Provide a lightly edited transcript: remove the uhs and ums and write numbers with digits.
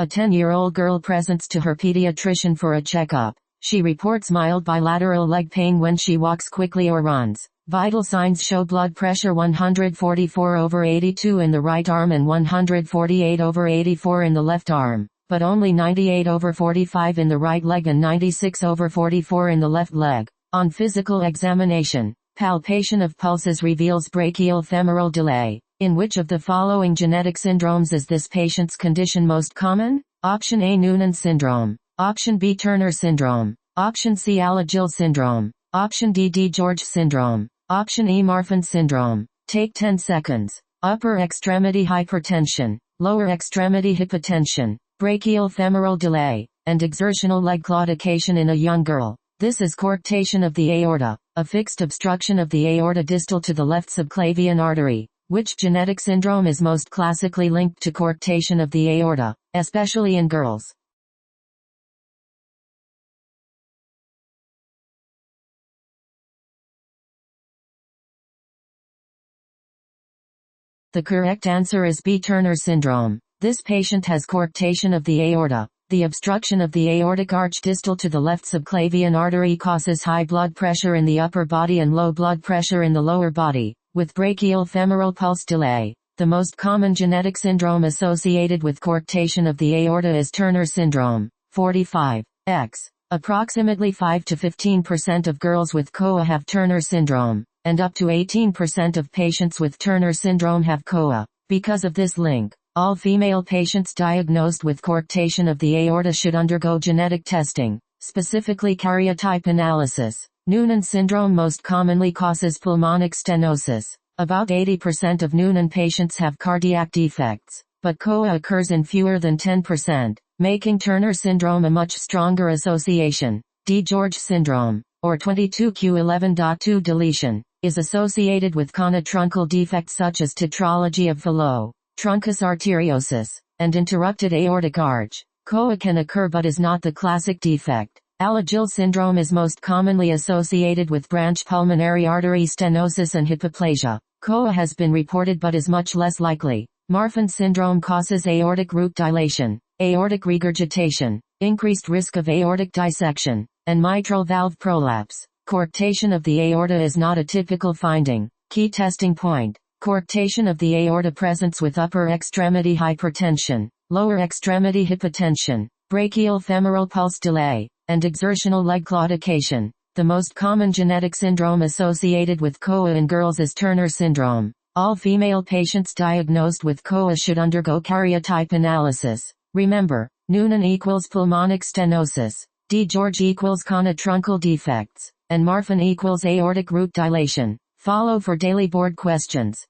A 10-year-old girl presents to her pediatrician for a checkup. She reports mild bilateral leg pain when she walks quickly or runs. Vital signs show blood pressure 144/82 in the right arm and 148/84 in the left arm, but only 98/45 in the right leg and 96/44 in the left leg. On physical examination, palpation of pulses reveals brachial femoral delay. In which of the following genetic syndromes is this patient's condition most common? Option A, Noonan syndrome. Option B, Turner syndrome. Option C, Alagille syndrome. Option D, DiGeorge syndrome. Option E, Marfan syndrome. Take 10 seconds. Upper extremity hypertension, lower extremity hypotension, brachial femoral delay, and exertional leg claudication in a young girl. This is coarctation of the aorta, a fixed obstruction of the aorta distal to the left subclavian artery. Which genetic syndrome is most classically linked to coarctation of the aorta, especially in girls? The correct answer is B, Turner syndrome. This patient has coarctation of the aorta. The obstruction of the aortic arch distal to the left subclavian artery causes high blood pressure in the upper body and low blood pressure in the lower body, with brachial femoral pulse delay. The most common genetic syndrome associated with coarctation of the aorta is Turner syndrome. 45x. Approximately 5 to 15% of girls with COA have Turner syndrome, and up to 18% of patients with Turner syndrome have COA. Because of this link, all female patients diagnosed with coarctation of the aorta should undergo genetic testing, specifically karyotype analysis. Noonan syndrome most commonly causes pulmonic stenosis. About 80% of Noonan patients have cardiac defects, but COA occurs in fewer than 10%, making Turner syndrome a much stronger association. DiGeorge syndrome, or 22q11.2 deletion, is associated with conotruncal defects such as tetralogy of Fallot, truncus arteriosus, and interrupted aortic arch. COA can occur but is not the classic defect. Alagille syndrome is most commonly associated with branch pulmonary artery stenosis and hypoplasia. COA has been reported but is much less likely. Marfan syndrome causes aortic root dilation, aortic regurgitation, increased risk of aortic dissection, and mitral valve prolapse. Coarctation of the aorta is not a typical finding. Key testing point: coarctation of the aorta presents with upper extremity hypertension, lower extremity hypotension, brachial femoral pulse delay, and exertional leg claudication. The most common genetic syndrome associated with COA in girls is Turner syndrome. All female patients diagnosed with COA should undergo karyotype analysis. Remember, Noonan equals pulmonic stenosis, DiGeorge equals conotruncal defects, and Marfan equals aortic root dilation. Follow for daily board questions.